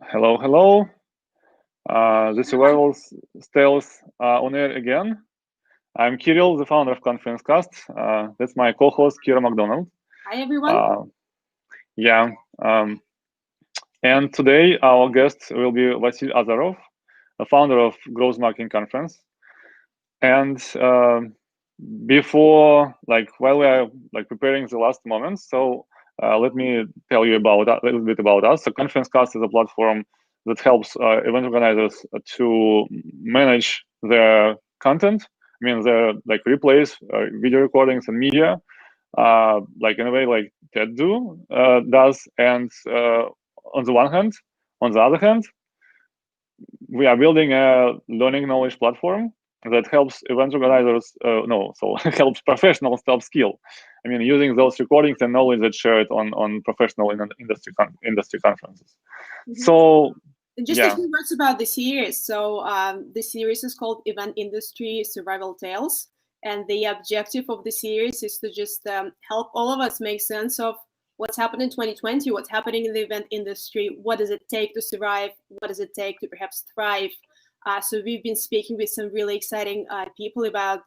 Hello, hello. The survival tales on air again. I'm Kirill, the founder of ConferenceCast. That's my co-host Kira McDonald. Hi, everyone. Uh, yeah, and today our guest will be Vasil Azarov, the founder of Growth Marketing Conference. And before, while we are preparing the last moments, so let me tell you about a little bit about us. So ConferenceCast is a platform that helps event organizers to manage their content. I mean, their replays, video recordings, and media, in a way like TED does. And on the one hand, on the other hand, we are building a learning knowledge platform that helps event organizers, helps professionals to upskill. I mean, using those recordings and knowledge that's shared on professional industry conferences. So, Just a few words about the series. So the series is called Event Industry Survival Tales. And the objective of the series is to just help all of us make sense of what's happened in 2020, what's happening in the event industry, what does it take to survive, what does it take to perhaps thrive. So we've been speaking with some really exciting people about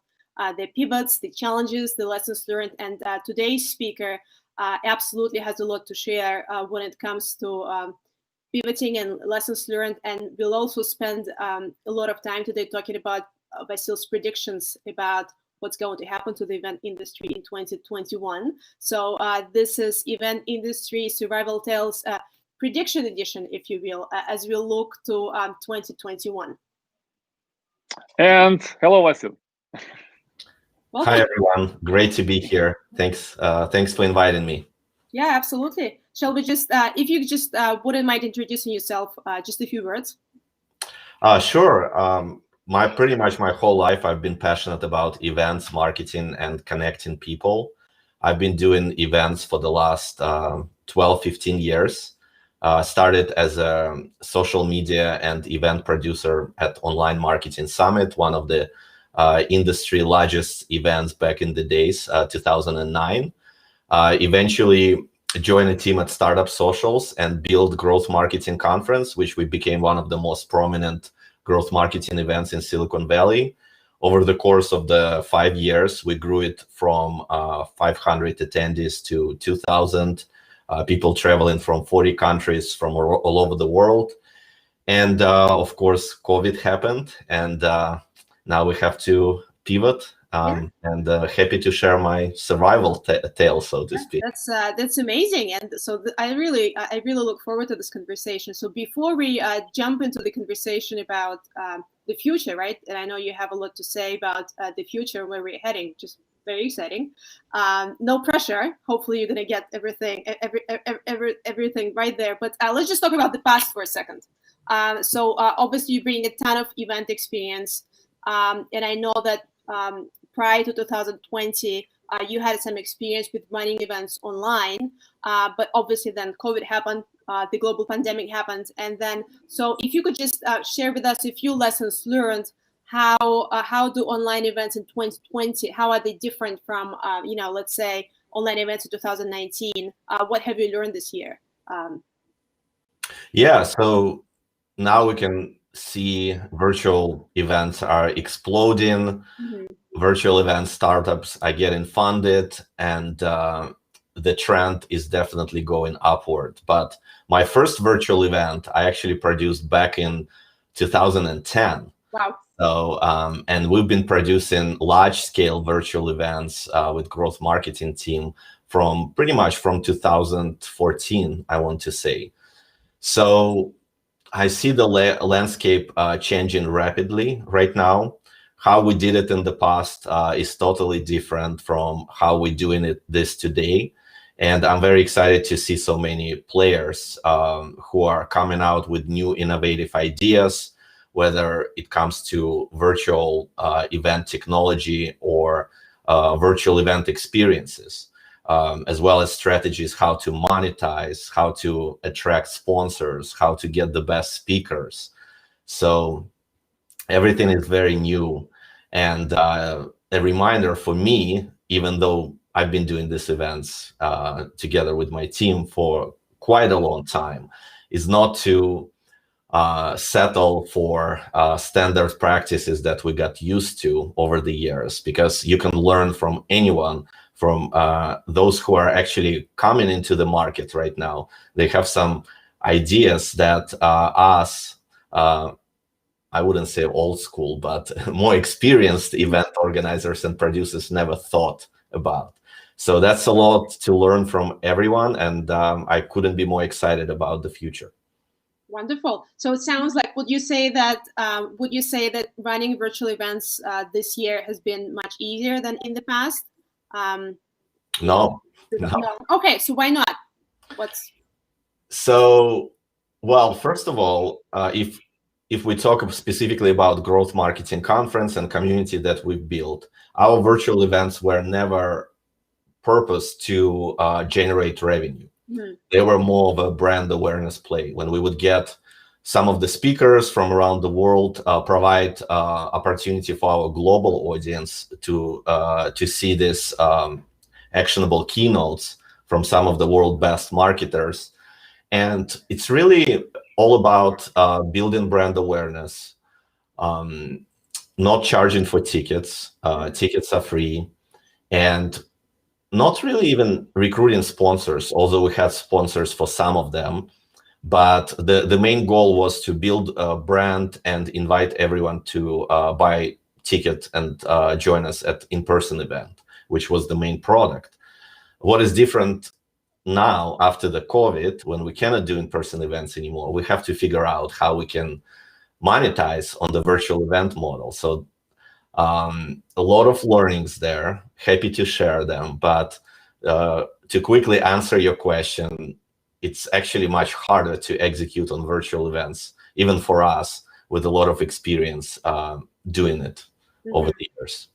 the pivots, the challenges, the lessons learned, and today's speaker absolutely has a lot to share when it comes to pivoting and lessons learned. And we'll also spend a lot of time today talking about Vasil's predictions about what's going to happen to the event industry in 2021. So this is Event Industry Survival Tales Prediction Edition, if you will, as we look to 2021. And hello, Vasil. Welcome. Hi, everyone. Great to be here. Thanks for inviting me. Yeah, absolutely. Shall we just, if you just wouldn't mind introducing yourself, just a few words? Sure. Pretty much my whole life, I've been passionate about events, marketing, and connecting people. I've been doing events for the last 12, 15 years. Started as a social media and event producer at Online Marketing Summit, one of the industry largest events back in the days, 2009. Eventually joined a team at Startup Socials and built Growth Marketing Conference, which we became one of the most prominent growth marketing events in Silicon Valley. Over the course of the 5 years, we grew it from 500 attendees to 2,000 people traveling from 40 countries from all over the world. And of course, COVID happened, and now we have to pivot. And happy to share my survival tale, so to speak. That's amazing, and so I really look forward to this conversation. So before we jump into the conversation about the future, right? And I know you have a lot to say about the future, where we're heading. Just very exciting. No pressure. Hopefully, you're gonna get everything right there. But let's just talk about the past for a second. So obviously, you bring a ton of event experience, and I know that. Prior to 2020, you had some experience with running events online, but obviously then COVID happened, the global pandemic happened, and then so if you could just share with us a few lessons learned, how do online events in 2020, how are they different from let's say online events in 2019? What have you learned this year? Yeah, so now we can see virtual events are exploding. Virtual event startups are getting funded, and the trend is definitely going upward. But my first virtual event I actually produced back in 2010. Wow. So and we've been producing large-scale virtual events with growth marketing team from pretty much from 2014, I want to say. So I see the landscape changing rapidly right now. How we did it in the past is totally different from how we're doing this today. And I'm very excited to see so many players who are coming out with new innovative ideas, whether it comes to virtual event technology or virtual event experiences, as well as strategies, how to monetize, how to attract sponsors, how to get the best speakers. So everything is very new. And a reminder for me, even though I've been doing these events together with my team for quite a long time, is not to settle for standard practices that we got used to over the years, because you can learn from anyone, from those who are actually coming into the market right now. They have some ideas that us, I wouldn't say old school, but more experienced event organizers and producers never thought about. So that's a lot to learn from everyone, and I couldn't be more excited about the future. Wonderful. So it sounds like, would you say that running virtual events this year has been much easier than in the past? No. Okay, so why not? So, well, first of all, if we talk specifically about growth marketing conference and community that we've built, our virtual events were never purposed to generate revenue. Mm-hmm. They were more of a brand awareness play. When we would get some of the speakers from around the world, provide opportunity for our global audience to see this actionable keynotes from some of the world best marketers. And it's really all about building brand awareness, not charging for tickets. Tickets are free, and not really even recruiting sponsors, although we had sponsors for some of them. But the main goal was to build a brand and invite everyone to buy ticket and join us at in-person event, which was the main product. What is different now, after the COVID, when we cannot do in-person events anymore, we have to figure out how we can monetize on the virtual event model. So a lot of learnings there, happy to share them, but to quickly answer your question, it's actually much harder to execute on virtual events, even for us with a lot of experience doing it over the years.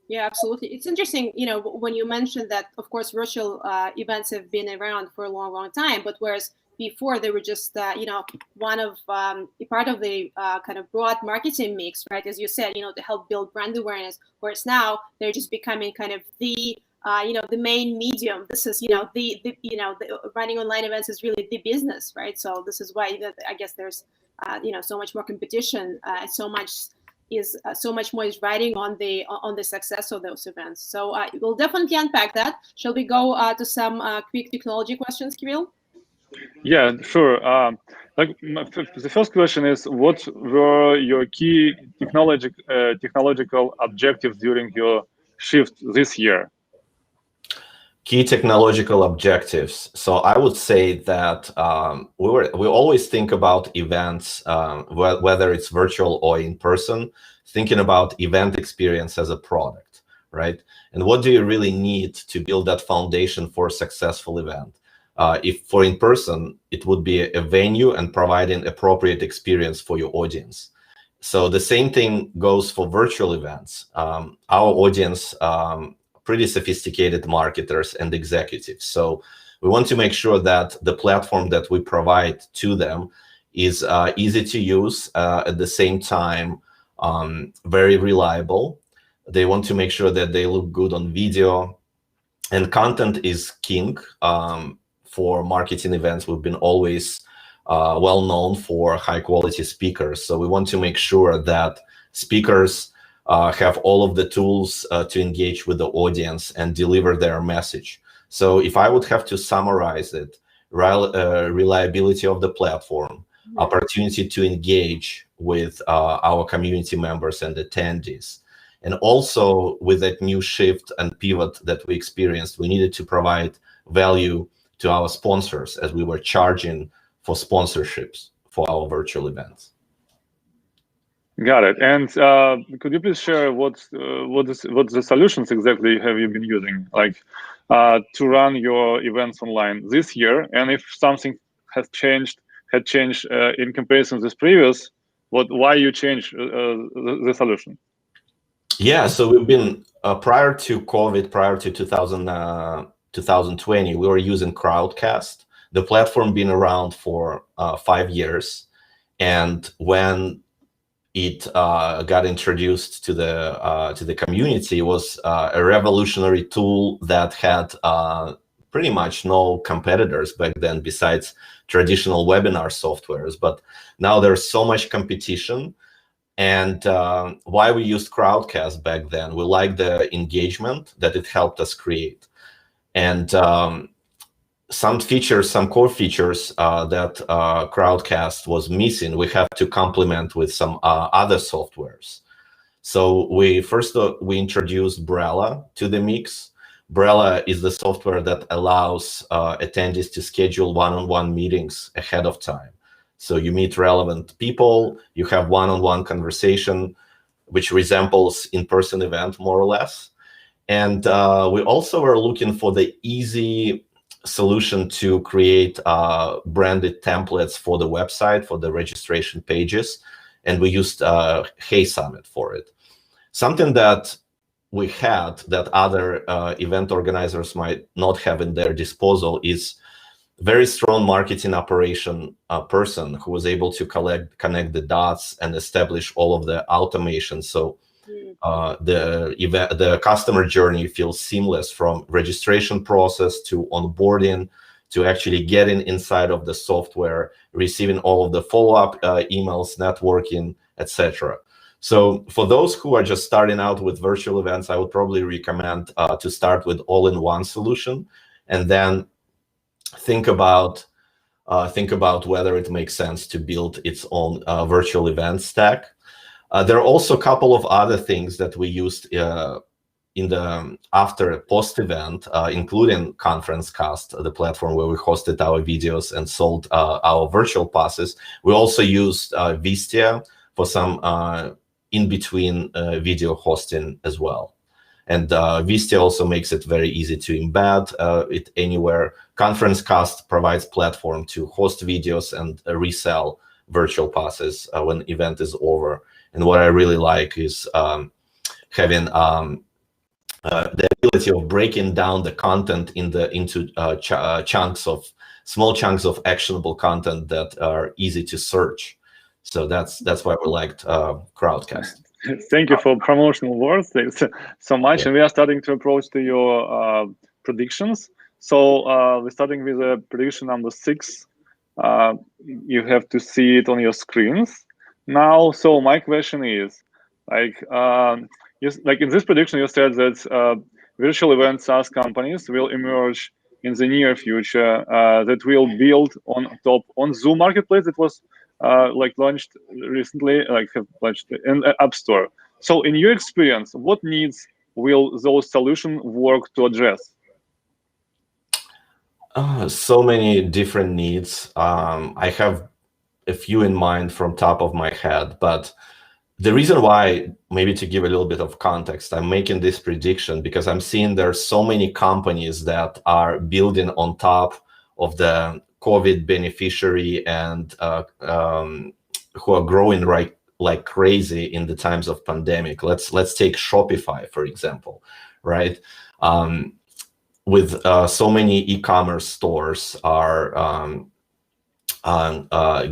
Yeah, absolutely. It's interesting, when you mentioned that, of course, virtual events have been around for a long, long time, but whereas before they were just, one of part of the kind of broad marketing mix, right? As you said, to help build brand awareness, whereas now they're just becoming kind of the main medium. This is, the running online events is really the business, right? So this is why I guess there's, so much more competition, so much more is riding on the success of those events. So we'll definitely unpack that. Shall we go to some quick technology questions, Kirill? Yeah, sure. The first question is, what were your key technological objectives during your shift this year? Key technological objectives. So I would say that we always think about events, whether it's virtual or in person, thinking about event experience as a product, right? And what do you really need to build that foundation for a successful event? If for in person, it would be a venue and providing appropriate experience for your audience. So the same thing goes for virtual events. Our audience, pretty sophisticated marketers and executives. So we want to make sure that the platform that we provide to them is easy to use, at the same time, very reliable. They want to make sure that they look good on video, and content is king. For marketing events, we've been always well known for high quality speakers. So we want to make sure that speakers have all of the tools to engage with the audience and deliver their message. So if I would have to summarize it, reliability of the platform, opportunity to engage with our community members and attendees, and also with that new shift and pivot that we experienced, we needed to provide value to our sponsors, as we were charging for sponsorships for our virtual events. Got it. And could you please share what the solutions exactly have you been using, like to run your events online this year? And if something had changed in comparison with previous, why you changed the solution? Yeah, so we've been prior to COVID, prior to 2020, we were using Crowdcast. The platform been around for 5 years, and when it got introduced to the community, it was a revolutionary tool that had pretty much no competitors back then besides traditional webinar softwares. But now there's so much competition. And why we used Crowdcast back then, we liked the engagement that it helped us create. And some features, some core features that Crowdcast was missing, we have to complement with some other softwares. So we introduced Brella to the mix. Brella is the software that allows attendees to schedule one-on-one meetings ahead of time. So you meet relevant people, you have one-on-one conversation, which resembles in-person event more or less. And we also were looking for the easy solution to create branded templates for the website, for the registration pages. And we used Hey Summit for it. Something that we had that other event organizers might not have in their disposal is very strong marketing operation person who was able to connect the dots and establish all of the automation. So the customer journey feels seamless from registration process to onboarding to actually getting inside of the software, receiving all of the follow-up emails, networking, etc. So for those who are just starting out with virtual events, I would probably recommend to start with all-in-one solution, and then think about whether it makes sense to build its own virtual event stack. There are also a couple of other things that we used in the after post-event, including ConferenceCast, the platform where we hosted our videos and sold our virtual passes. We also used Vistia for some in-between video hosting as well. And Vistia also makes it very easy to embed it anywhere. ConferenceCast provides platform to host videos and resell virtual passes when event is over. And what I really like is having the ability of breaking down the content into small chunks of actionable content that are easy to search. So that's why we liked Crowdcast. Thank you for promotional words. Thanks so much. Yeah. And we are starting to approach to your predictions. So we're starting with prediction number 6. You have to see it on your screens now. So my question is, like in this prediction, you said that virtual event SaaS companies will emerge in the near future that will build on top OnZoom marketplace that was launched recently, have launched in the App Store. So in your experience, what needs will those solutions work to address? So many different needs. I have a few in mind from top of my head, but the reason why, maybe to give a little bit of context, I'm making this prediction because I'm seeing there are so many companies that are building on top of the COVID beneficiary and who are growing like crazy in the times of pandemic. Let's take Shopify, for example, right? With so many e-commerce stores are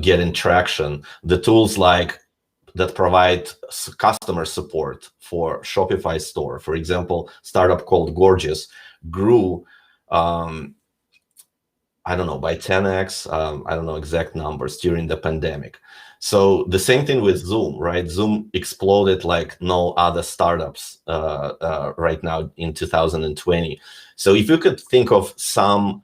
getting traction, the tools that provide customer support for Shopify store, for example, startup called Gorgeous grew I don't know, by 10x, I don't know exact numbers during the pandemic. So the same thing with Zoom, right? Zoom exploded like no other startups right now in 2020. So if you could think of something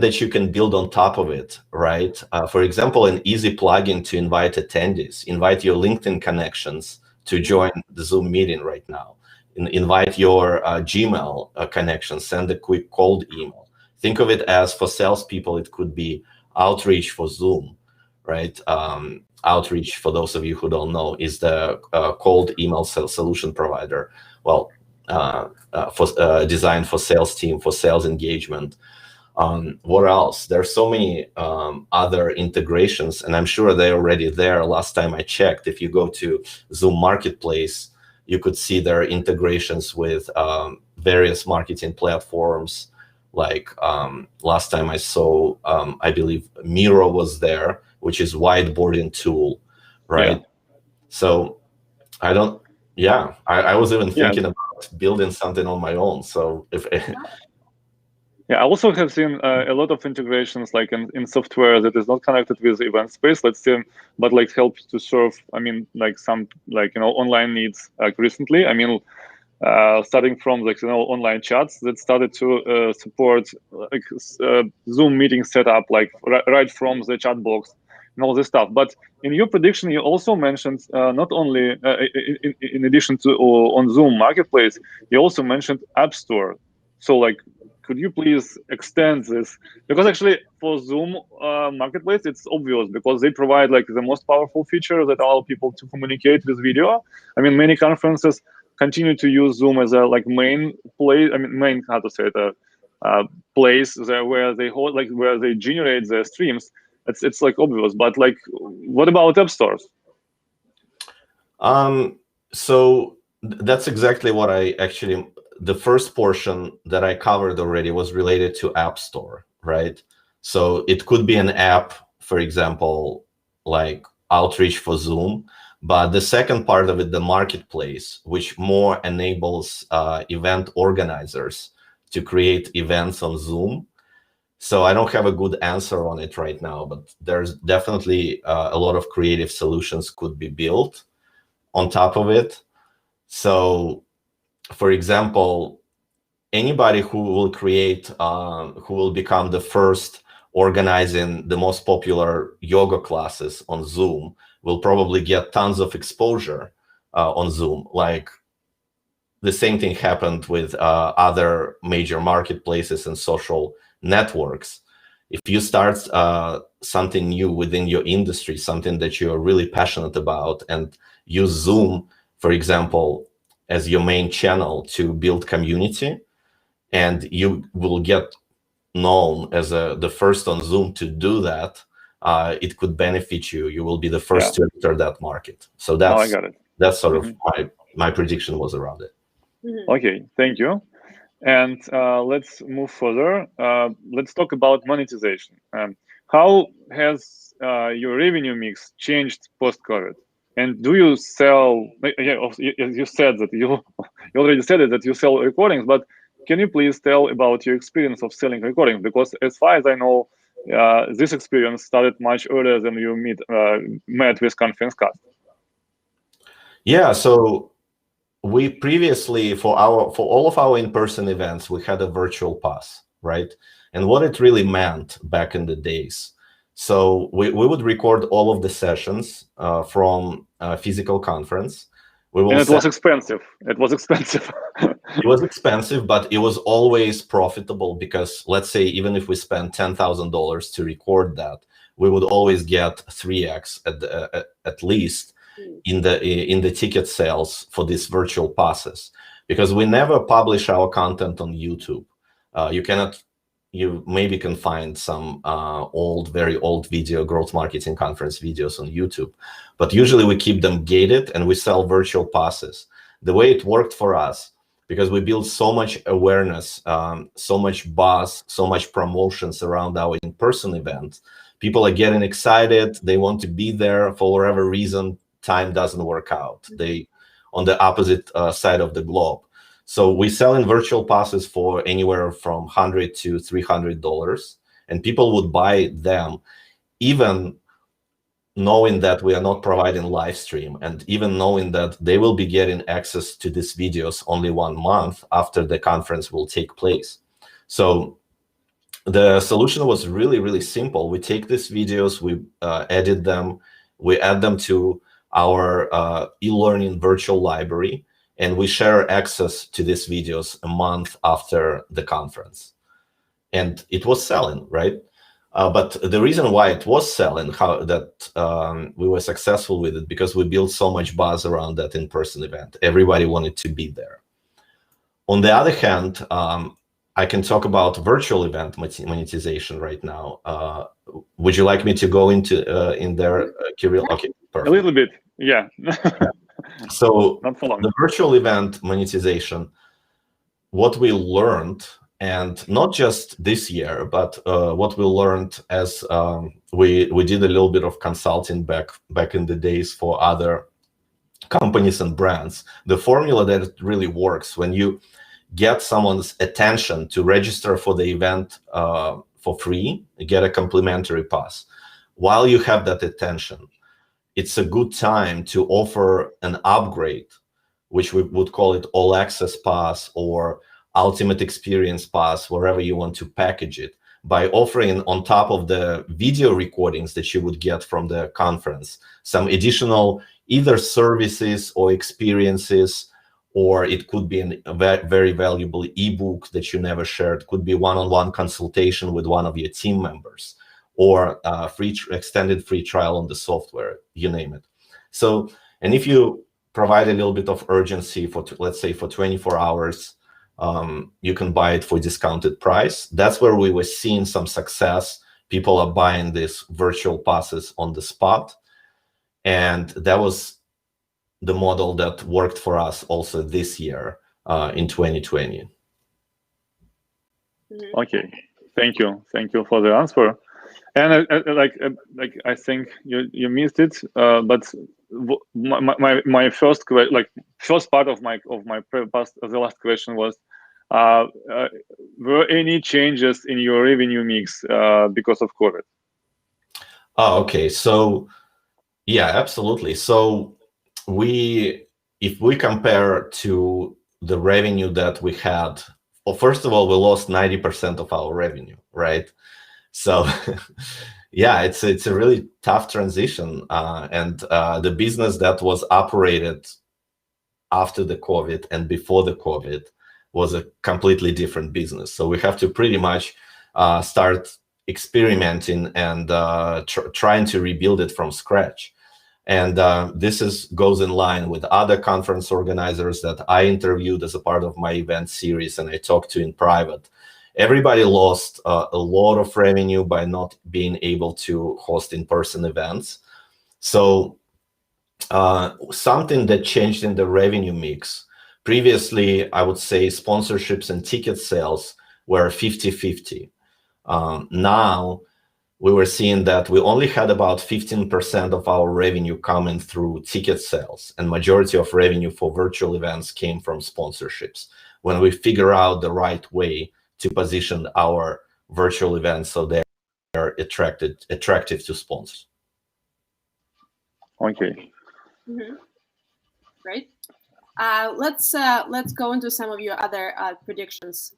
that you can build on top of it, right? For example, an easy plugin to invite attendees, invite your LinkedIn connections to join the Zoom meeting right now, invite your Gmail connections, send a quick cold email. Think of it as for salespeople, it could be Outreach for Zoom, right? Outreach, for those of you who don't know, is the cold email solution provider. Well, designed for sales team, for sales engagement. What else? There's so many other integrations, and I'm sure they're already there. Last time I checked, if you go to Zoom Marketplace, you could see their integrations with various marketing platforms. Like last time I saw, I believe Miro was there, which is whiteboarding tool, right? Yeah. So I was even thinking about building something on my own. So if Yeah, I also have seen a lot of integrations like in software that is not connected with event space, let's say, but like helps to serve, I mean, like some like, online needs like recently. I mean, starting from like, online chats that started to support like Zoom meeting setup, like right from the chat box and all this stuff. But in your prediction, you also mentioned not only in addition to on Zoom Marketplace, you also mentioned App Store. So like, could you please extend this? Because actually for Zoom Marketplace, it's obvious because they provide like the most powerful feature that allow people to communicate with video. I mean, many conferences continue to use Zoom as a like main place. I mean, main, how to say it, place there where they hold, like where they generate their streams. It's like obvious, but like, what about app stores? So that's exactly what I actually, the first portion that I covered already was related to App Store, right? So it could be an app, for example, like Outreach for Zoom, but the second part of it, the marketplace, which more enables event organizers to create events on Zoom. So I don't have a good answer on it right now, but there's definitely a lot of creative solutions could be built on top of it. So, for example, anybody who will create, who will become the first organizing the most popular yoga classes on Zoom will probably get tons of exposure on Zoom. Like the same thing happened with other major marketplaces and social networks. If you start something new within your industry, something that you're really passionate about, and use Zoom, for example, as your main channel to build community, and you will get known as the first on Zoom to do that, it could benefit you. You will be the first to enter that market. So I got it. That's sort of my prediction was around it. Okay, thank you. And let's move further. Let's talk about monetization. How has your revenue mix changed post-COVID? And do you sell? Yeah, you said that you already said it, that you sell recordings, but can you please tell about your experience of selling recordings? Because as far as I know, this experience started much earlier than you met with ConferenceCast. Yeah, so we previously, for all of our in-person events, we had a virtual pass, right? And what it really meant back in the days. So we would record all of the sessions from a physical conference. And it was expensive. It was expensive. It was expensive, but it was always profitable because, let's say, even if we spent $10,000 to record that, we would always get 3x at least in the ticket sales for these virtual passes, because we never publish our content on YouTube. You maybe can find some very old video growth marketing conference videos on YouTube, but usually we keep them gated and we sell virtual passes. The way it worked for us, because we built so much awareness, so much buzz, so much promotions around our in-person event, people are getting excited. They want to be there. For whatever reason, time doesn't work out. They on the opposite side of the globe. So we sell in virtual passes for anywhere from $100 to $300, and people would buy them even knowing that we are not providing live stream, and even knowing that they will be getting access to these videos only 1 month after the conference will take place. So the solution was really, really simple. We take these videos, we edit them, we add them to our e-learning virtual library, and we share access to these videos a month after the conference. And it was selling, right? But the reason why it was selling, we were successful with it, because we built so much buzz around that in-person event. Everybody wanted to be there. On the other hand, I can talk about virtual event monetization right now. Would you like me to go into in there, Kirill? Okay, perfect. A little bit, yeah. So not for long. The virtual event monetization, what we learned, and not just this year, but what we learned as we did a little bit of consulting back in the days for other companies and brands. The formula that really works when you get someone's attention to register for the event for free, get a complimentary pass. While you have that attention, it's a good time to offer an upgrade, which we would call it all access pass or ultimate experience pass, wherever you want to package it, by offering on top of the video recordings that you would get from the conference, some additional either services or experiences, or it could be a very valuable ebook that you never shared, could be one-on-one consultation with one of your team members, or extended free trial on the software, you name it. So, and if you provide a little bit of urgency for, let's say, for 24 hours, you can buy it for discounted price. That's where we were seeing some success. People are buying these virtual passes on the spot. And that was the model that worked for us also this year in 2020. Okay, thank you for the answer. And I think you missed it, but my first part of the last question was, were any changes in your revenue mix because of COVID? Oh, okay. So yeah, absolutely. So if we compare to the revenue that we had, well, first of all, we lost 90% of our revenue, right? So yeah, it's a really tough transition. And the business that was operated after the COVID and before the COVID was a completely different business. So we have to pretty much start experimenting and trying to rebuild it from scratch. And this goes in line with other conference organizers that I interviewed as a part of my event series and I talked to in private. Everybody lost a lot of revenue by not being able to host in-person events. So something that changed in the revenue mix, previously, I would say sponsorships and ticket sales were 50-50. Now, we were seeing that we only had about 15% of our revenue coming through ticket sales, and majority of revenue for virtual events came from sponsorships. When we figure out the right way to position our virtual events so they're attractive to sponsors. Okay. Great. Let's go into some of your other predictions.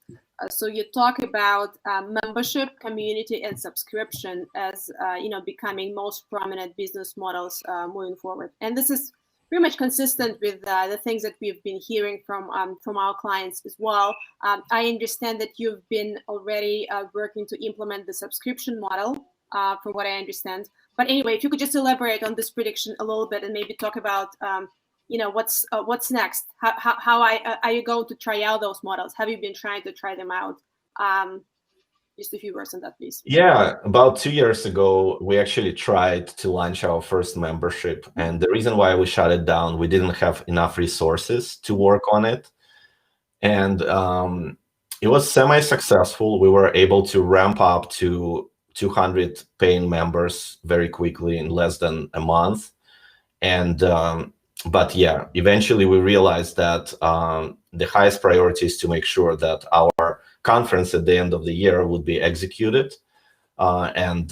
So you talk about membership, community, and subscription as becoming most prominent business models moving forward. And this is pretty much consistent with the things that we've been hearing from our clients as well. I understand that you've been already working to implement the subscription model, from what I understand. But anyway, if you could just elaborate on this prediction a little bit and maybe talk about what's next? How are you going to try out those models? Have you been trying to try them out? Just a few words on that, please. Yeah, about 2 years ago, we actually tried to launch our first membership. And the reason why we shut it down, we didn't have enough resources to work on it. And it was semi-successful. We were able to ramp up to 200 paying members very quickly in less than a month. And but yeah, eventually we realized that the highest priority is to make sure that our conference at the end of the year would be executed, and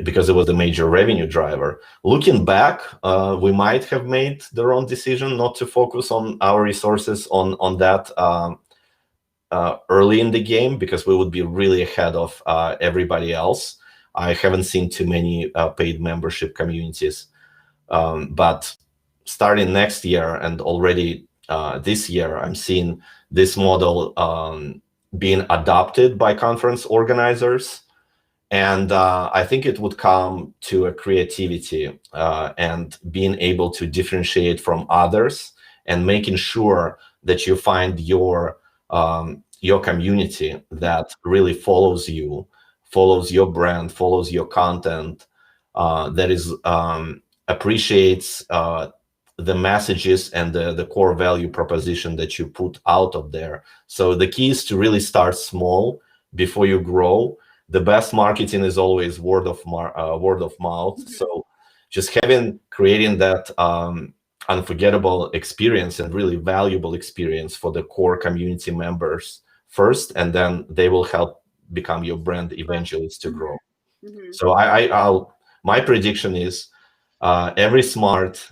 because it was a major revenue driver. Looking back, we might have made the wrong decision not to focus on our resources on that early in the game, because we would be really ahead of everybody else. I haven't seen too many paid membership communities, but starting next year and already this year, I'm seeing this model being adopted by conference organizers. And I think it would come to a creativity and being able to differentiate from others and making sure that you find your community that really follows you, follows your brand, follows your content, that is appreciates the messages and the core value proposition that you put out of there. So the key is to really start small before you grow. The best marketing is always word of mouth. So just creating that unforgettable experience and really valuable experience for the core community members first, and then they will help become your brand evangelist to grow. So my prediction is every smart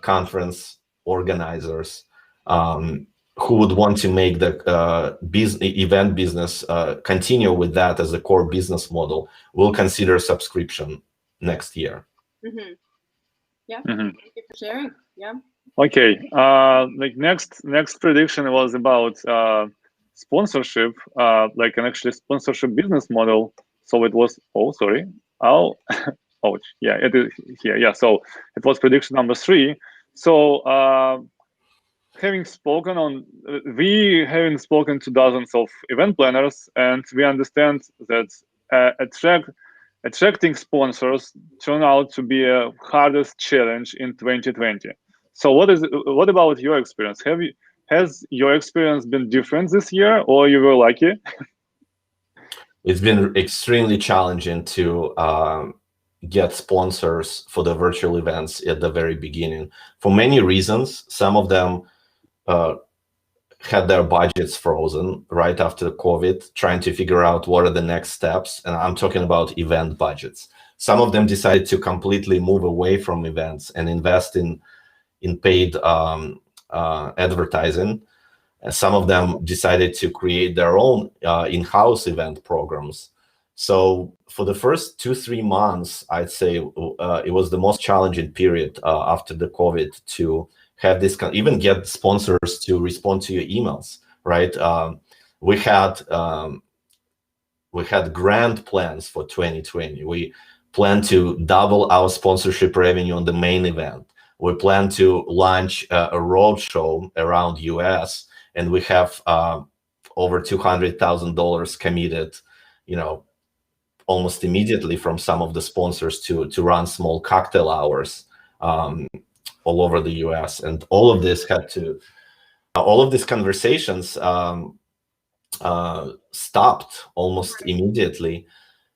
conference organizers who would want to make the event business continue with that as a core business model will consider subscription next year. Yeah, thank you for sharing. Yeah. Okay. Like next prediction was about sponsorship, like an actually sponsorship business model. So it was. Oh, sorry. Oh, oh, yeah. It is here. Yeah. So it was prediction number 3. So having spoken to dozens of event planners, and we understand that attracting sponsors turned out to be a hardest challenge in 2020. So what about your experience? Has your experience been different this year, or you were lucky? It's been extremely challenging to get sponsors for the virtual events at the very beginning for many reasons. Some of them had their budgets frozen right after COVID, trying to figure out what are the next steps. And I'm talking about event budgets. Some of them decided to completely move away from events and invest in paid advertising. Some of them decided to create their own in-house event programs. So for the first 2-3 months, I'd say it was the most challenging period after the COVID to have this, even get sponsors to respond to your emails, right? We had grand plans for 2020. We planned to double our sponsorship revenue on the main event. We plan to launch a roadshow around US, and we have over $200,000 committed, almost immediately from some of the sponsors to run small cocktail hours all over the US. And all of these conversations stopped almost immediately.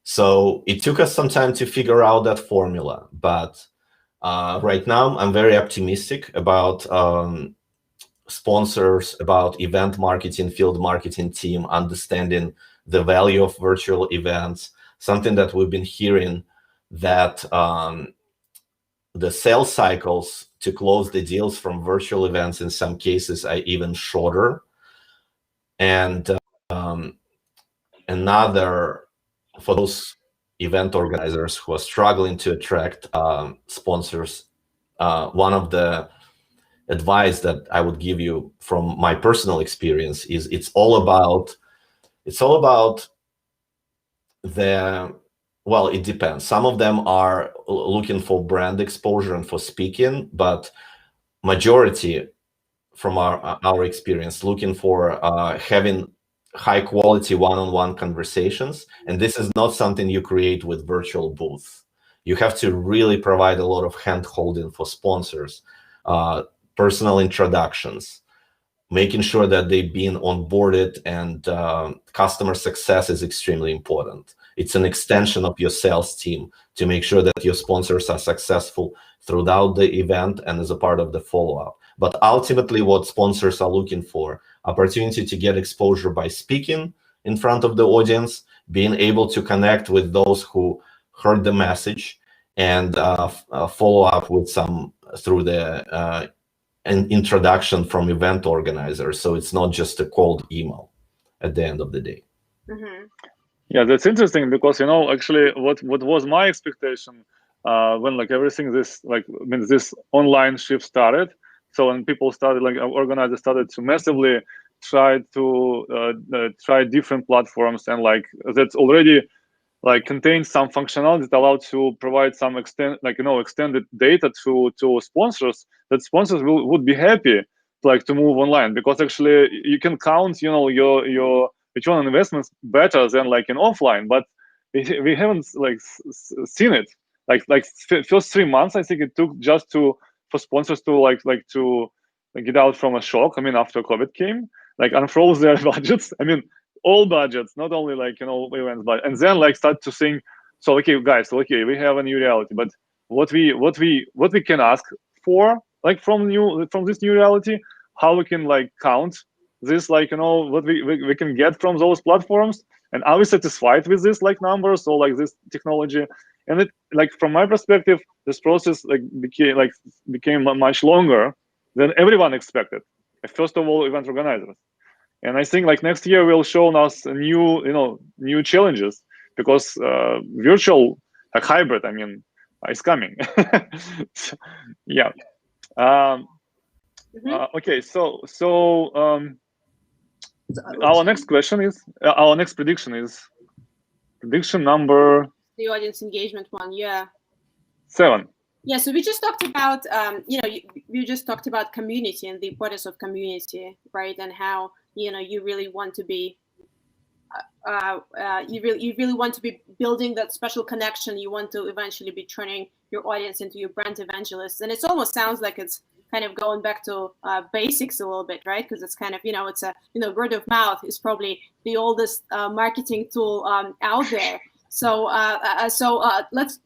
So it took us some time to figure out that formula. But right now, I'm very optimistic about sponsors, about event marketing, field marketing team, understanding the value of virtual events, something that we've been hearing, that the sales cycles to close the deals from virtual events in some cases are even shorter. And another, for those event organizers who are struggling to attract sponsors, one of the advice that I would give you from my personal experience is it's all about well, it depends. Some of them are looking for brand exposure and for speaking, but majority from our experience looking for having high quality one-on-one conversations. And this is not something you create with virtual booths. You have to really provide a lot of hand-holding for sponsors, personal introductions, making sure that they've been onboarded, and customer success is extremely important. It's an extension of your sales team to make sure that your sponsors are successful throughout the event and as a part of the follow-up. But ultimately, what sponsors are looking for, opportunity to get exposure by speaking in front of the audience, being able to connect with those who heard the message, and follow up with some through the an introduction from event organizers. So it's not just a cold email at the end of the day. Yeah, that's interesting, because actually what was my expectation when everything this online shift started. So when people started, organizers started to massively try different platforms, and that's already contains some functionality that allowed to provide some extended data to sponsors, that sponsors would be happy to move online, because actually you can count your return on investments better than in offline. But we haven't seen it. First 3 months, I think it took just for sponsors to to get out from a shock. I mean, after COVID came, unfroze their budgets. I mean, all budgets, not only events, but and then start to think. So okay, guys, okay, we have a new reality, but what we can ask for like from this new reality, how we can like count this, like, you know, what we can get from those platforms, and are we satisfied with this like numbers or like this technology? And it, like, from my perspective, this process like became much longer than everyone expected. First of all, event organizers. And I think like next year will show us new, you know, new challenges, because virtual, like hybrid, I mean, is coming. Yeah. Okay, so our next question is, our next prediction is prediction number the audience engagement one. Yeah. 7. Yeah, so we just talked about, you know, we just talked about community and the importance of community, right? And how, you know, you really want to be, you really want to be building that special connection. You want to eventually be turning your audience into your brand evangelists. And it almost sounds like it's kind of going back to basics a little bit, right? Because it's kind of, you know, it's a, you know, word of mouth is probably the oldest marketing tool out there. So let's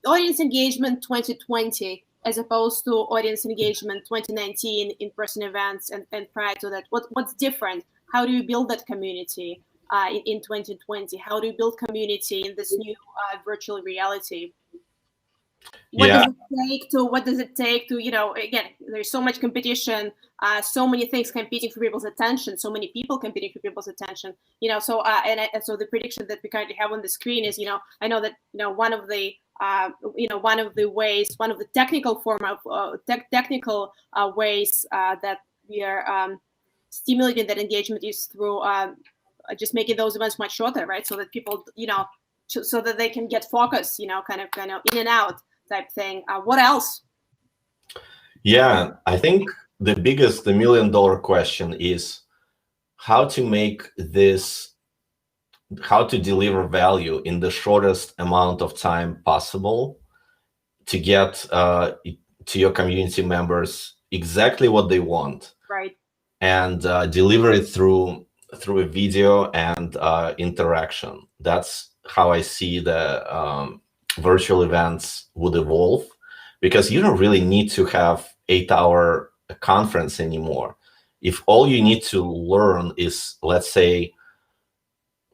audience engagement 2020 as opposed to audience engagement 2019 in-person events and prior to that. What's different? How do you build that community in 2020? How do you build community in this new virtual reality? What does it take to, you know, again, there's so much competition, so many things competing for people's attention, so many people competing for people's attention, you know, so and so the prediction that we currently have on the screen is, you know, I know that, you know, one of the ways, one of the technical technical ways that we are stimulating that engagement is through just making those events much shorter, right? So that people, you know, so that they can get focused, you know, kind of in and out type thing. What else? Yeah, I think the $1 million question is how to make this, how to deliver value in the shortest amount of time possible to get to your community members exactly what they want, right? And deliver it through a video and interaction. That's how I see the virtual events would evolve, because you don't really need to have 8-hour conference anymore. If all you need to learn is, let's say,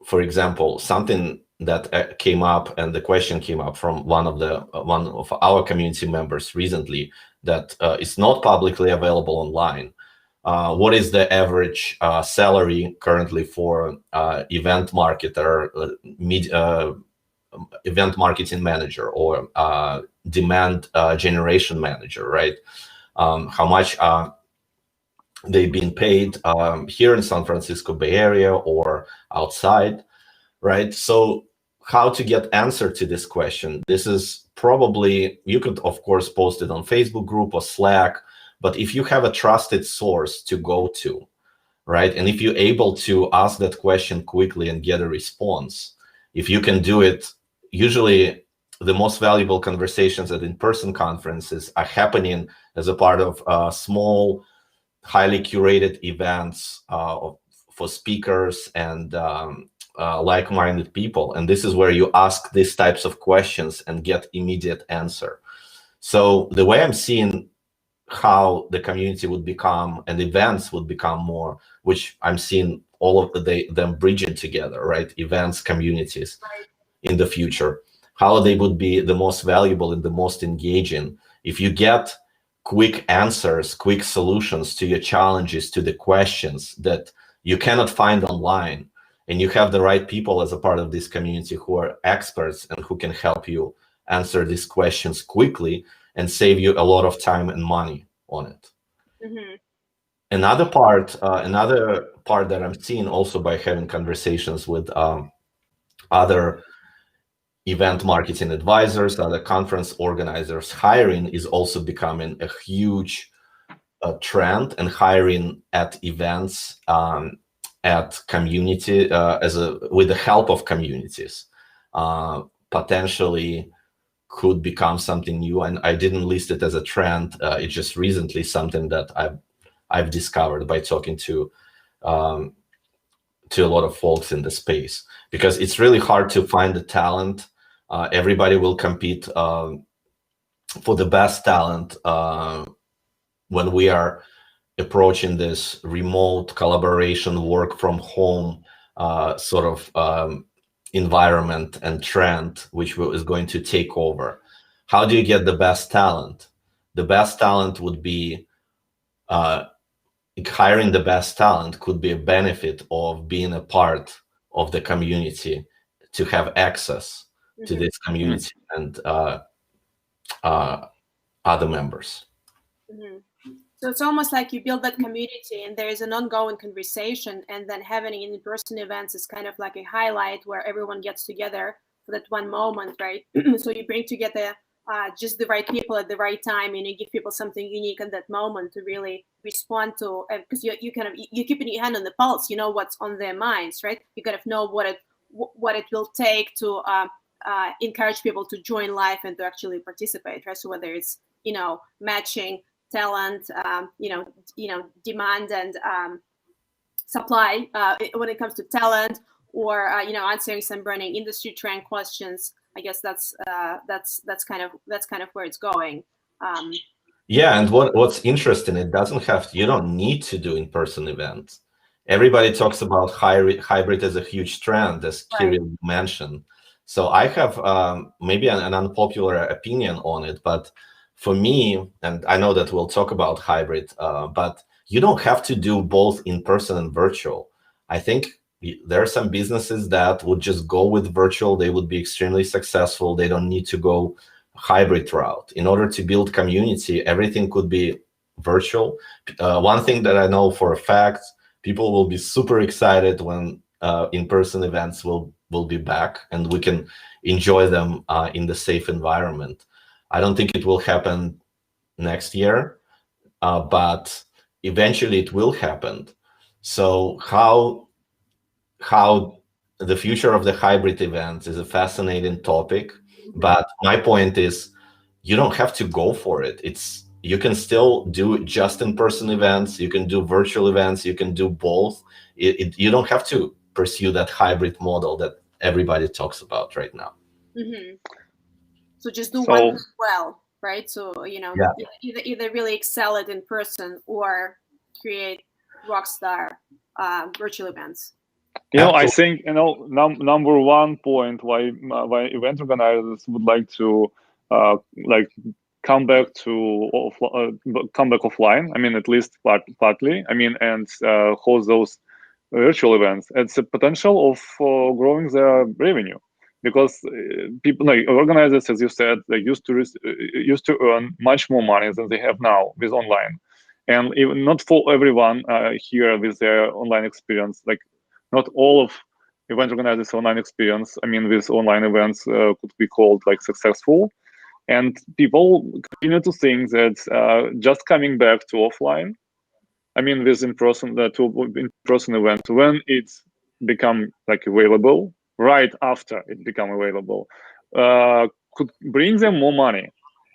for example, something that came up, and the question came up from one of our community members recently, that is not publicly available online. What is the average salary currently for event marketer, event marketing manager, or demand generation manager, right? How much they've been paid here in San Francisco Bay Area or outside, right? So how to get answer to this question? This is probably, you could of course post it on Facebook group or Slack, but if you have a trusted source to go to, right? And if you're able to ask that question quickly and get a response, if you can do it, usually the most valuable conversations at in-person conferences are happening as a part of small, highly curated events for speakers and like-minded people. And this is where you ask these types of questions and get immediate answer. So the way I'm seeing how the community would become and events would become more, which I'm seeing all of them bridging together, right? Events, communities in the future, how they would be the most valuable and the most engaging. If you get quick answers, quick solutions to your challenges, to the questions that you cannot find online, and you have the right people as a part of this community who are experts and who can help you answer these questions quickly and save you a lot of time and money on it. Mm-hmm. Another part that I'm seeing also by having conversations with other event marketing advisors, other conference organizers, hiring is also becoming a huge trend, and hiring at events, at community, with the help of communities, potentially could become something new. And I didn't list it as a trend. It's just recently something that I've discovered by talking to a lot of folks in the space, because it's really hard to find the talent. Everybody will compete for the best talent when we are approaching this remote collaboration, work from home sort of environment and trend, which is going to take over. How do you get the best talent? The best talent would be hiring the best talent could be a benefit of being a part of the community, to have access to this community and other members. So it's almost like you build that community and there is an ongoing conversation, and then having in-person events is kind of like a highlight where everyone gets together for that one moment, right? So you bring together just the right people at the right time, and you give people something unique in that moment to really respond to, because you kind of you keeping your hand on the pulse, you know what's on their minds, right? You kind of know what it will take to encourage people to join live and to actually participate, right? So whether it's matching talent, demand and supply when it comes to talent, or answering some burning industry trend questions. I guess that's kind of where it's going. Yeah, and what's interesting, you don't need to do in-person events. Everybody talks about hybrid as a huge trend, as Kirill mentioned. So I have maybe an unpopular opinion on it, but for me, and I know that we'll talk about hybrid, but you don't have to do both in-person and virtual. I think there are some businesses that would just go with virtual. They would be extremely successful. They don't need to go hybrid route. In order to build community, everything could be virtual. One thing that I know for a fact, people will be super excited when in-person events will be back and we can enjoy them in the safe environment. I don't think it will happen next year, but eventually it will happen. So how the future of the hybrid events is a fascinating topic, but my point is you don't have to go for it. You can still do just in-person events, you can do virtual events, you can do both. You don't have to pursue that hybrid model that everybody talks about right now. So just do one thing well, right? So either really excel at in person or create rockstar virtual events. I think number one point why event organizers would like to come back offline. I mean, at least partly. I mean, and host those virtual events. It's a potential of growing their revenue, because people like organizers, as you said, they used to earn much more money than they have now with online, and even not for everyone here with their online experience. Like, not all of event organizers' online experience, I mean, with online events could be called like successful. And people continue to think that just coming back to offline, I mean, with in-person event, when it's become like available, right after it become available, could bring them more money.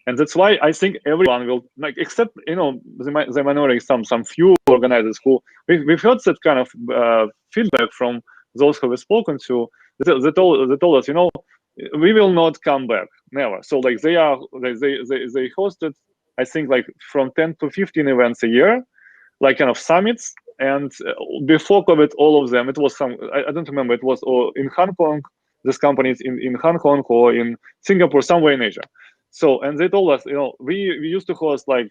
And that's why I think everyone will, like, except the minority, some few organizers who we've heard that kind of feedback from those who we've spoken to. They told us, we will not come back, never. So like they hosted, I think, like from 10 to 15 events a year, like kind of summits. And before COVID, all of them, it was I don't remember, it was in Hong Kong, this company is in Hong Kong or in Singapore, somewhere in Asia. So, and they told us, we used to host like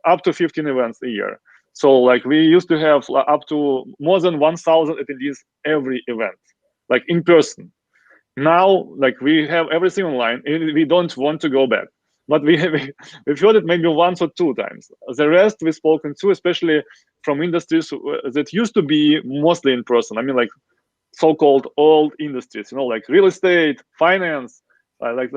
up to 15 events a year. So like we used to have up to more than 1,000 attendees every event, like in person. Now, like we have everything online, and we don't want to go back. But we've heard it maybe once or two times. The rest we've spoken to, especially from industries that used to be mostly in person. I mean, like so-called old industries, like real estate, finance, like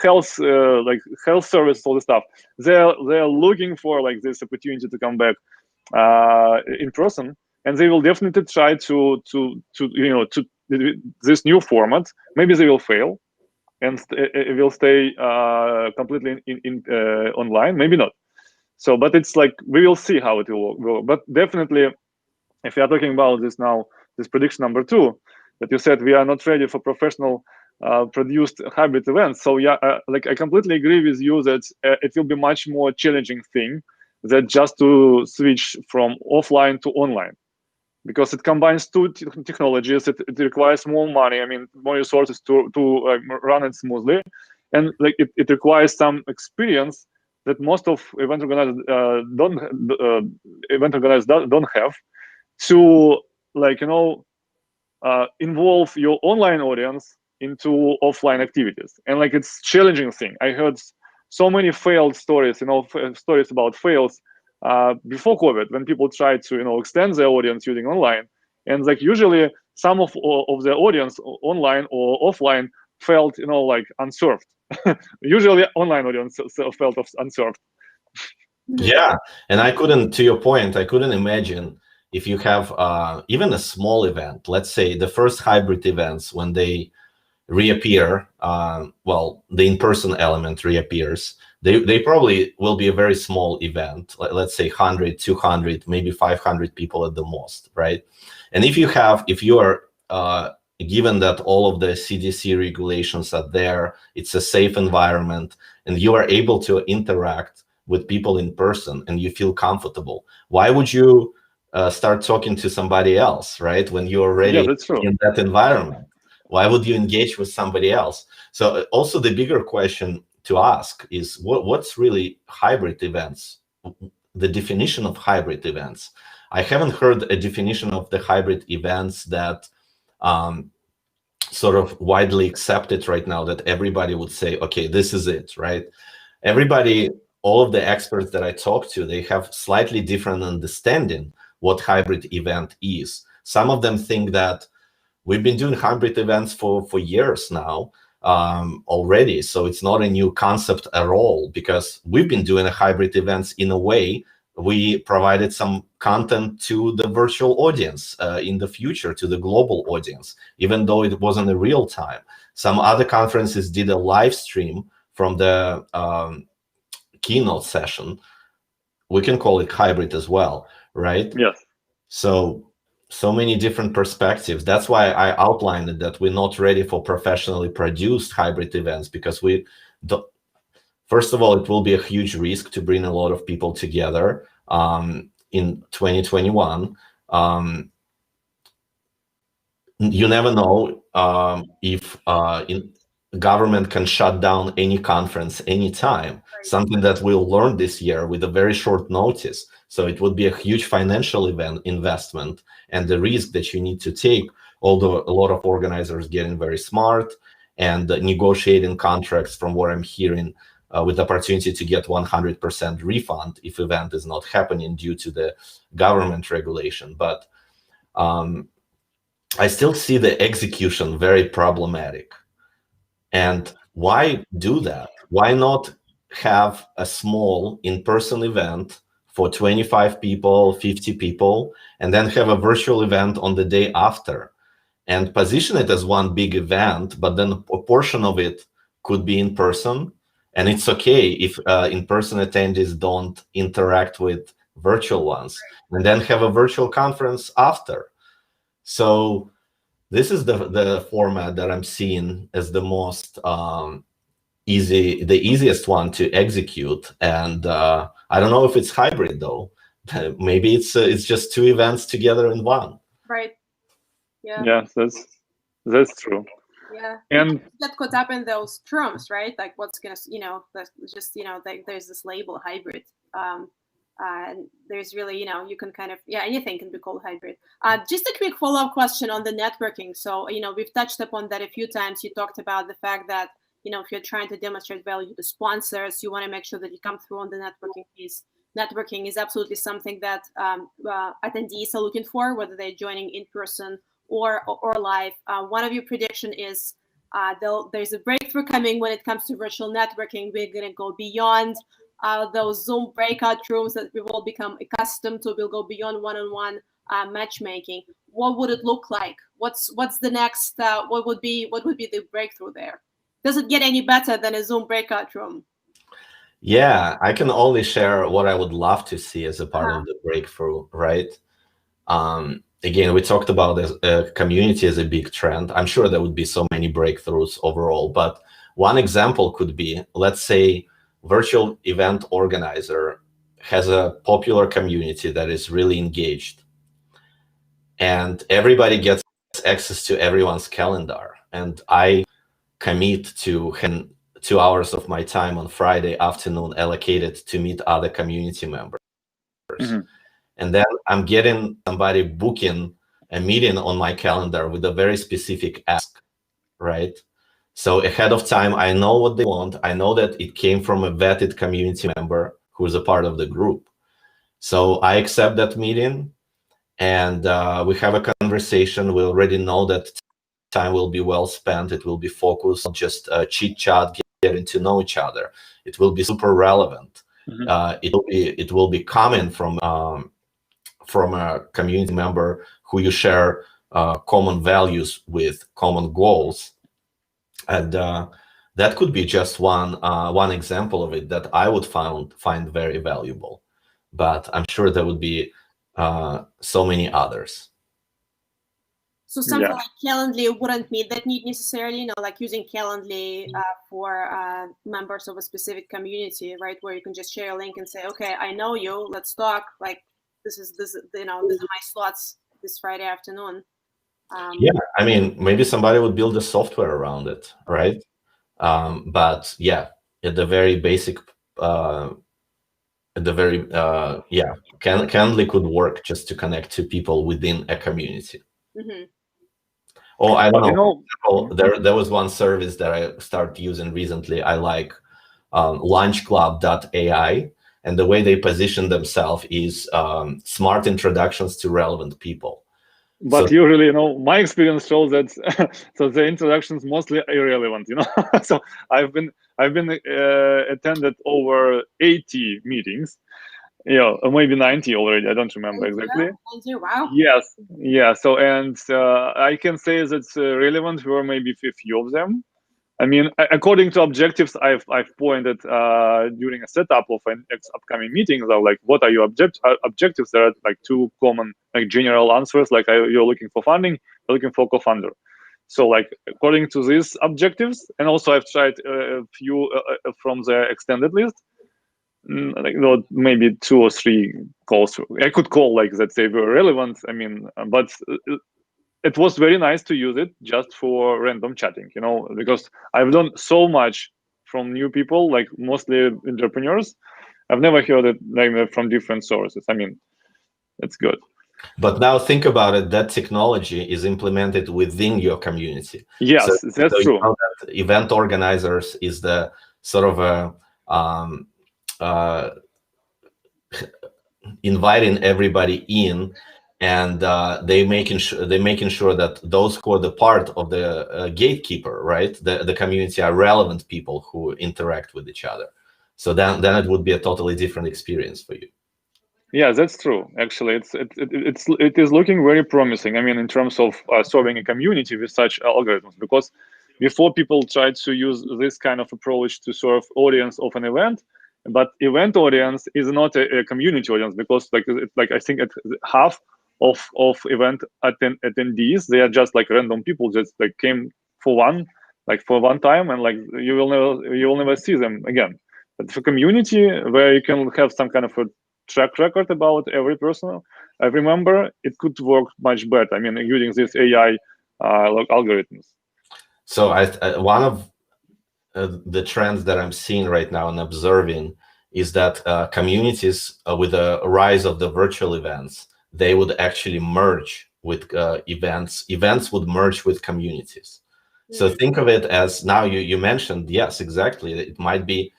health, like health service, all the stuff. They're looking for like this opportunity to come back in person, and they will definitely try to this new format. Maybe they will fail, and it will stay completely in online. Maybe not. So, but it's like we will see how it will go. But definitely, if we are talking about this now, this prediction number 2, that you said we are not ready for professional produced hybrid events. So yeah, like I completely agree with you that it will be much more challenging thing than just to switch from offline to online, because it combines two technologies. It requires more money. I mean, more resources to run it smoothly, and like it requires some experience that most of event organizers don't have, to like involve your online audience into offline activities. And like it's challenging thing. I heard so many failed stories, stories about fails before COVID, when people try to extend their audience using online, and like usually some of their audience online or offline felt like unserved. Usually online audience felt unserved. Yeah, and to your point, I couldn't imagine if you have even a small event, let's say the first hybrid events, when they reappear, well, the in-person element reappears, they probably will be a very small event, let's say 100, 200, maybe 500 people at the most, right? And if you are given that all of the CDC regulations are there, it's a safe environment, and you are able to interact with people in person and you feel comfortable, why would you start talking to somebody else, right? When you're already in that environment, why would you engage with somebody else? So also the bigger question to ask is what's really hybrid events? The definition of hybrid events. I haven't heard a definition of the hybrid events that sort of widely accepted right now, that everybody would say, okay, this is it, right? Everybody, all of the experts that I talk to, they have slightly different understanding what hybrid event is. Some of them think that we've been doing hybrid events for years now already, so it's not a new concept at all, because we've been doing a hybrid events in a way. We provided some content to the virtual audience in the future, to the global audience, even though it wasn't a real time. Some other conferences did a live stream from the keynote session. We can call it hybrid as well, right? Yes. So many different perspectives. That's why I outlined it, that we're not ready for professionally produced hybrid events, because we don't. First of all, it will be a huge risk to bring a lot of people together in 2021. You never know if government can shut down any conference anytime, something that we'll learn this year with a very short notice. So it would be a huge financial investment, and the risk that you need to take, although a lot of organizers getting very smart and negotiating contracts, from what I'm hearing, with the opportunity to get 100% refund if event is not happening due to the government regulation. But I still see the execution very problematic. And why do that? Why not have a small in-person event for 25 people, 50 people, and then have a virtual event on the day after, and position it as one big event, but then a portion of it could be in person. And it's okay if in-person attendees don't interact with virtual ones, and then have a virtual conference after. So this is the format that I'm seeing as the most the easiest one to execute. And I don't know if it's hybrid though. Maybe it's just two events together in one. Right. Yeah. Yes, that's true. Yeah. And get caught up in those terms, right? Like what's gonna, that's just, there's this label hybrid. And there's really, you can kind of, anything can be called hybrid. Just a quick follow-up question on the networking. So, we've touched upon that a few times. You talked about the fact that, if you're trying to demonstrate value to sponsors, you want to make sure that you come through on the networking piece. Networking is absolutely something that attendees are looking for, whether they're joining in person or live. One of your prediction is there's a breakthrough coming when it comes to virtual networking. We're going to go beyond those Zoom breakout rooms that we've all become accustomed to. We'll go beyond one-on-one matchmaking. What would it look like? What's the next? What would be the breakthrough there? Does it get any better than a Zoom breakout room? Yeah, I can only share what I would love to see as a part of the breakthrough, right? again, we talked about community as a big trend. I'm sure there would be so many breakthroughs overall, but one example could be, let's say, virtual event organizer has a popular community that is really engaged, and everybody gets access to everyone's calendar. And I commit to 2 hours of my time on Friday afternoon allocated to meet other community members. And then I'm getting somebody booking a meeting on my calendar with a very specific ask, right? So ahead of time, I know what they want. I know that it came from a vetted community member who is a part of the group. So I accept that meeting, and we have a conversation. We already know that time will be well spent. It will be focused on just chit chat, getting to know each other. It will be super relevant. It will be coming from a community member who you share common values with, common goals, and that could be just one example of it that I would find very valuable. But I'm sure there would be so many others. So something like Calendly wouldn't meet that need necessarily, like using Calendly for members of a specific community, right? Where you can just share a link and say, okay, I know you, let's talk. Like this is my slots this Friday afternoon. Yeah, I mean, maybe somebody would build the software around it, right? But yeah, at the very basic, Calendly could work just to connect to people within a community. Oh, I don't know. There was one service that I started using recently. I like lunchclub.ai, and the way they position themselves is smart introductions to relevant people. But usually, my experience shows that so the introductions mostly irrelevant. So I've been attended over 80 meetings, or maybe 90 already. I don't remember exactly. Wow. Yes, yeah. So and I can say that relevant were maybe a few of them. I mean, according to objectives I've pointed during a setup of an upcoming meeting, though, like, what are your objectives? There are like two common, like, general answers, like you're looking for funding, you're looking for co-founder. So, like, according to these objectives, and also I've tried a few from the extended list, like maybe 2 or 3 calls I could call like that they were relevant. I mean, but it was very nice to use it just for random chatting, because I've done so much from new people, like mostly entrepreneurs. I've never heard it like from different sources. I mean, it's good. But now think about it, that technology is implemented within your community. Yes, that's true. You know that event organizers is the sort of inviting everybody in, and they're making sure that those who are the part of the gatekeeper, right, the community, are relevant people who interact with each other. So then it would be a totally different experience for you. Yeah, that's true. Actually, it is looking very promising. I mean, in terms of serving a community with such algorithms, because before people tried to use this kind of approach to serve audience of an event, but event audience is not a community audience, because I think half of event attendees, they are just like random people that like came for one time, and like you will never see them again. But for community, where you can have some kind of a track record about every person, every member, it could work much better. I mean, using these AI algorithms. So one of the trends that I'm seeing right now and observing is that communities with the rise of the virtual events, they would actually merge with events. Events would merge with communities. So think of it as, now you mentioned, yes, exactly. It might be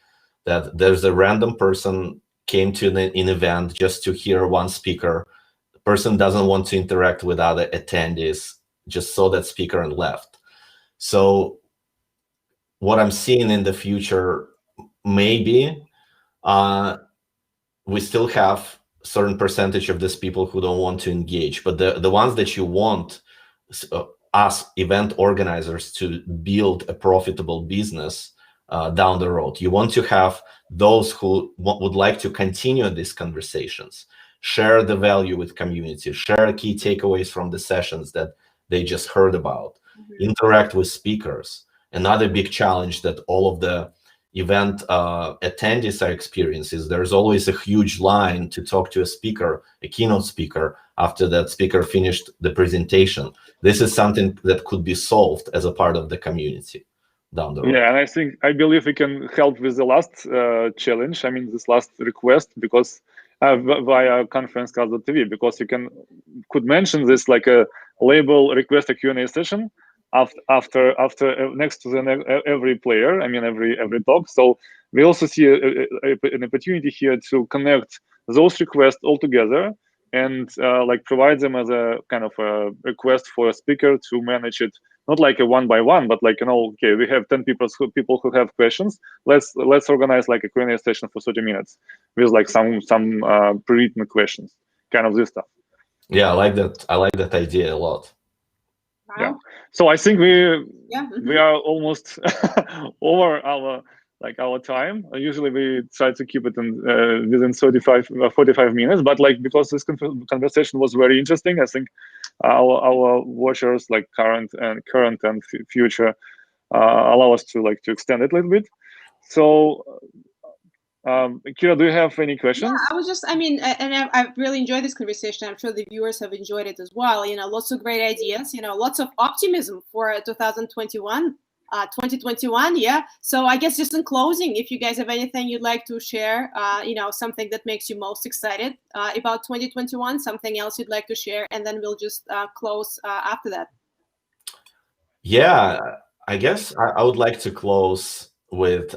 that there's a random person came to an event just to hear one speaker. The person doesn't want to interact with other attendees, just saw that speaker and left. So what I'm seeing in the future, maybe we still have a certain percentage of these people who don't want to engage, but the ones that you want us event organizers to build a profitable business down the road. You want to have those who would like to continue these conversations. share the value with community, share key takeaways from the sessions that they just heard about, interact with speakers. Another big challenge that all of the event attendees are experiencing is there's always a huge line to talk to a speaker, a keynote speaker, after that speaker finished the presentation. This is something that could be solved as a part of the community down the road. Yeah, and I believe we can help with the last challenge. I mean, this last request, because via ConferenceCast.tv, because you could mention this like a label request a Q&A session after next to every player. I mean, every talk. So we also see an opportunity here to connect those requests all together and like provide them as a kind of a request for a speaker to manage it, not like a one by one, but like, okay, we have 10 people who have questions. Let's organize like a Q&A session for 30 minutes with like some pre-written questions, kind of this stuff. Yeah, I like that. I like that idea a lot. Wow. Yeah. So I think we are almost over our time. Usually we try to keep it within 45 minutes, but like, because this conversation was very interesting, I think our watchers, like current and future, allow us to extend it a little bit. So Kira, do you have any questions? Yeah, I've really enjoyed this conversation. I'm sure the viewers have enjoyed it as well. Lots of great ideas, lots of optimism for 2021. Yeah. So I guess just in closing, if you guys have anything you'd like to share, something that makes you most excited about 2021, something else you'd like to share, and then we'll just close after that. Yeah, I guess I would like to close with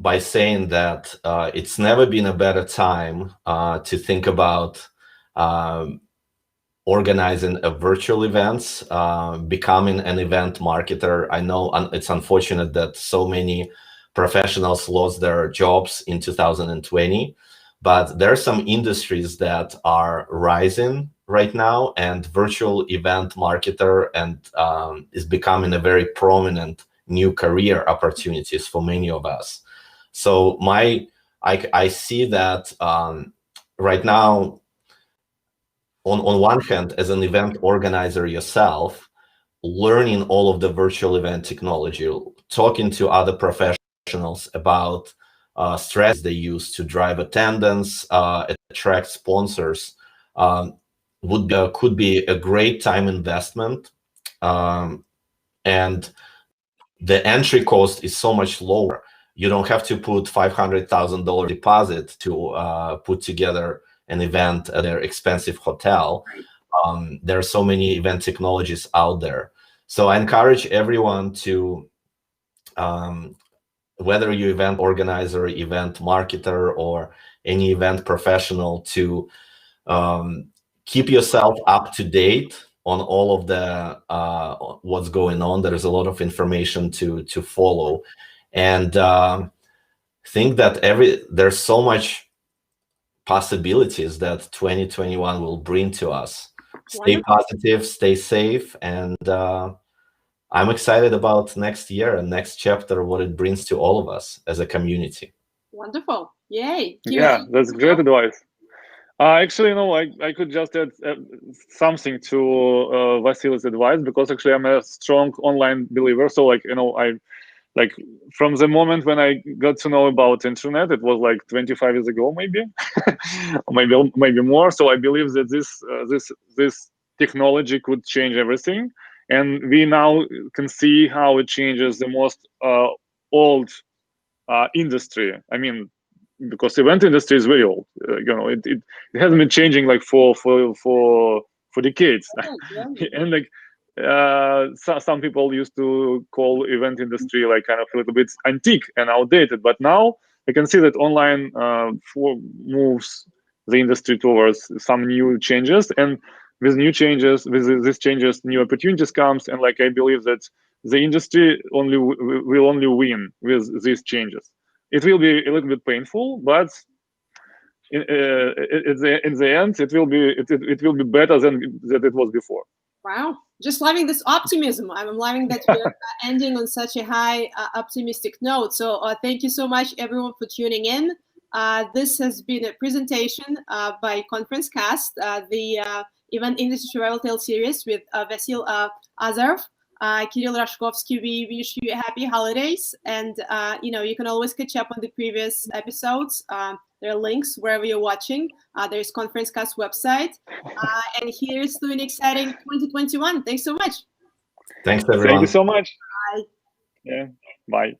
by saying that it's never been a better time to think about organizing a virtual events, becoming an event marketer. I know it's unfortunate that so many professionals lost their jobs in 2020, but there are some industries that are rising right now, and virtual event marketer is becoming a very prominent new career opportunities for many of us. So I see that right now, on one hand, as an event organizer yourself, learning all of the virtual event technology, talking to other professionals about strategies they use to drive attendance, attract sponsors, could be a great time investment. And the entry cost is so much lower. You don't have to put $500,000 deposit to put together an event at their expensive hotel. There are so many event technologies out there. So I encourage everyone to, whether you're event organizer, event marketer, or any event professional, to keep yourself up to date on all of the what's going on. There's a lot of information to follow, and think that there's so much possibilities that 2021 will bring to us. Stay positive, stay safe, and I'm excited about next year and next chapter, what it brings to all of us as a community. Wonderful. Yay. Yeah, that's great advice. Actually, I could just add something to Vasil's advice, because actually I'm a strong online believer. So I from the moment when I got to know about internet, it was like 25 years ago, maybe, maybe more. So I believe that this technology could change everything, and we now can see how it changes the most old industry. I mean, because event industry is very old. It hasn't been changing like for decades. And like some people used to call event industry like kind of a little bit antique and outdated, but now I can see that online moves the industry towards some new changes, and with these changes, new opportunities comes, and like I believe that the industry will only win with these changes. It will be a little bit painful, but in the end, it will be better than it was before. Wow, just loving this optimism. I'm loving that we're ending on such a high optimistic note. So thank you so much, everyone, for tuning in. This has been a presentation by ConferenceCast, the Event Industry Survival Tale series with Vasil Azarov. Kirill Rashkovsky, we wish you happy holidays, and you can always catch up on the previous episodes. There are links wherever you're watching. There's ConferenceCast website, and here's to an exciting 2021. Thanks so much. Thanks, everyone. Thank you so much. Bye. Yeah, bye.